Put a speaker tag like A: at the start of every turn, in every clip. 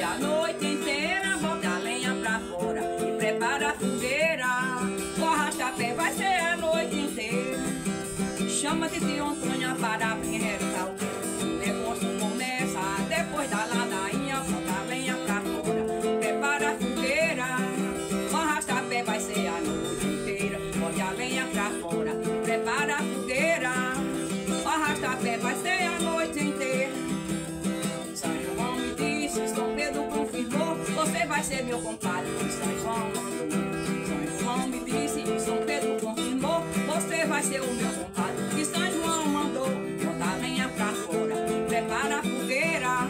A: ser a noite inteira. Bota a lenha pra fora e prepara a fogueira. O arrasta-pé vai ser a noite inteira. Chama de Antônia para vir rezar. O negócio começa depois da ladainha. Bota a lenha pra fora, prepara a fogueira. O arrasta-pé vai ser a noite inteira. Bota a lenha pra fora, prepara a fogueira. O arrasta-pé vai ser a noite inteira. São João me disse, São Pedro confirmou, você vai ser meu compadre. São João mandou. São João me disse, São Pedro confirmou, você vai ser o meu compadre. E São João mandou, bota a lenha pra fora, prepara a fogueira.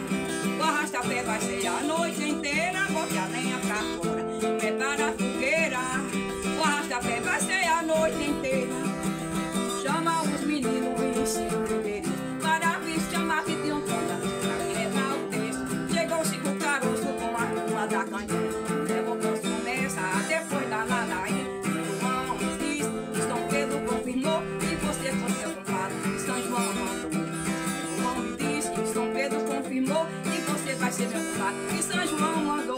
A: O arrasta-pé vai ser a noite inteira. Bote a lenha pra fora, prepara a fogueira. O arrasta-pé vai ser a noite inteira. Chama os meninos e ensina o primeiro para vir chamar que tem um tonda pra me rezar o texto. Chegou o Chico Caroço com a turma da candeia. Levou pra começar depois da ladainha. João disse, São Pedro confirmou e você foi seu compadre. São João mandou. João me disse, São Pedro confirmou e você vai ser meu compadre. E São João mandou.